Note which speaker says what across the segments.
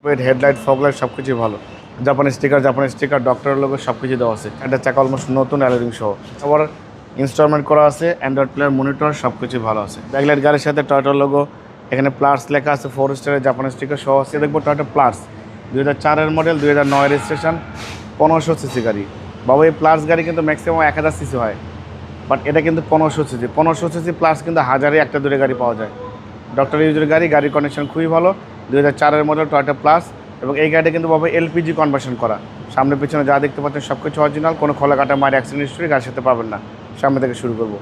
Speaker 1: Headlight fog light সব কিছুই ভালো। জাপানি স্টিকার ডক্টরের লোগো সব কিছু দেওয়া আছে। একটা চাকা অলমোস্ট নতুন অ্যালোরিং সহ। আবার ইনস্টলমেন্ট করা আছে, অ্যান্ড্রয়েড প্লেয়ার মনিটর সব কিছুই ভালো আছে। ব্যাকলাইট গাড়ির সাথে টয়োটার লোগো, এখানে প্লাস লেখা আছে, 4 স্টারের জাপানি স্টিকার সহ আছে। দেখবো টয়োটা প্লাস 2004-এর মডেল, 2009 রেজিস্ট্রেশন, 1500 সিসি গাড়ি। বাবা এই প্লাস গাড়ি কিন্তু ম্যাক্সিমাম 1000 সিসি হয়, বাট এটা কিন্তু 1500 সিসি। 1500 সিসি প্লাস কিন্তু হাজারে একটা দূরে গাড়ি পাওয়া যায়। ডক্টর ইউজের গাড়ি, গাড়ির কন্ডিশন খুবই ভালো। 2004-এর মডেল টয়োটা প্লাস, এবং এই গাড়িটা কিন্তু বাবা এলপিজি কনভার্সন করা। সামনে পিছনে যা দেখতে পাচ্ছেন সব কিছু অরিজিনাল, কোনো খোলা কাটা মায়ের অ্যাক্সিডেন্ট হিস্ট্রি গাড়ির সাথে পাবেন না। সামনে থেকে শুরু করব।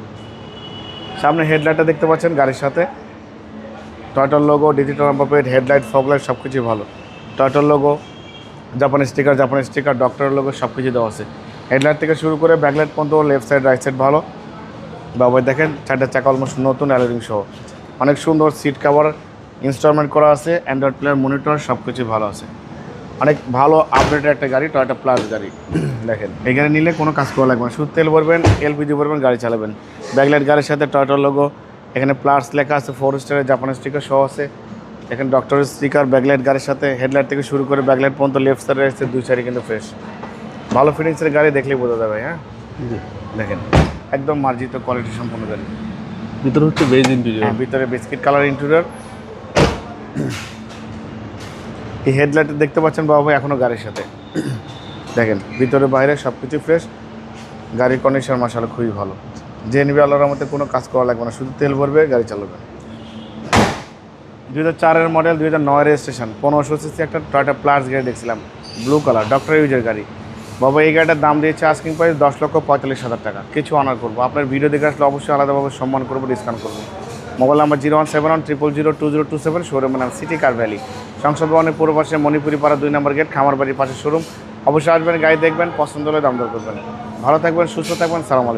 Speaker 1: সামনে হেডলাইটটা দেখতে পাচ্ছেন গাড়ির সাথে, টয়োটার logo, digital number plate, headlight fog light সব কিছুই ভালো। টয়োটার লোগো, জাপানি স্টিকার ডক্টরের লোগো সব কিছু দেওয়া আছে। হেডলাইট থেকে শুরু করে ব্যাকলাইট পর্যন্ত লেফট সাইড রাইট সাইড ভালো। বাবা দেখেন চারটা চাকা অলমোস্ট নতুন অ্যালোরিং সহ, অনেক সুন্দর সিট কভার ইনস্টলমেন্ট করা আছে, অ্যান্ড্রয়েড প্লেয়ার মনিটর সব কিছু ভালো আছে। অনেক ভালো আপডেটেড একটা গাড়ি, টয়োটা প্লাস গাড়ি। দেখেন এই গাড়ি নিলে কোনো কাজ করা লাগবে না, শুধু তেল ভরবেন, এলপিজি ভরবেন, গাড়ি চালাবেন। ব্যাকলাইট গাড়ির সাথে টয়োটার লোগো, এখানে প্লাস লেখা আছে, 4 স্টারের জাপানি স্টিকার সহ আছে। এখানে ডক্টরের স্টিকার ব্যাকলাইট গাড়ির সাথে, হেডলাইট থেকে শুরু করে ব্যাকলাইট পর্যন্ত লেফট সাইডে এসেছে, দুই সাইডে কিন্তু ফ্রেশ। ভালো ফিটিংসের গাড়ি দেখলেই বোঝা যাবে। হ্যাঁ দেখেন একদম মার্জিত কোয়ালিটি সম্পন্ন গাড়ি।
Speaker 2: ভিতরে হচ্ছে বেজ ইন্টেরিয়র।
Speaker 1: হ্যাঁ ভিতরে বিস্কিট কালার ইন্টেরিয়র। এই হেডলাইট দেখতে পাচ্ছেন বাবা ভাই এখনও গাড়ির সাথে। দেখেন ভিতরে বাইরে সব কিছু ফ্রেশ, গাড়ির কন্ডিশন মাশাআল্লাহ খুবই ভালো। যে নিবে আল্লাহর মধ্যে কোনো কাজ করা লাগবে না, শুধু তেল ভরবে, গাড়ি চালাবে। 2004-এর মডেল, 2009 রেজিস্ট্রেশন, 1500 সিসি একটা টয়োটা প্লাস গাড়ি দেখছিলাম, ব্লু কালার, ডক্টর ইউজের গাড়ি। বাবা এই গাড়িটার দাম দিয়েছে আস্কিং প্রাইস 10,45,000 টাকা। কিছু অনার করবো, আপনার ভিডিও দেখে আসলে অবশ্যই আলাদাভাবে সম্মান করবো, ডিসকাউন্ট করবো। মোবাইল নাম্বার 01710002027, শোরুমের নাম সিটি কার ভ্যালি, সংসদ ভবনের পূর্ব পাশে মণিপুরি পাড়া 2 নম্বর গেট, খামার বাড়ির পাশে শোরুম। অবশ্যই আসবেন, গাড়ি দেখবেন, পছন্দ হলে দাম দর করবেন। ভালো থাকবেন, সুস্থ থাকবেন, সালাম আলাইকুম।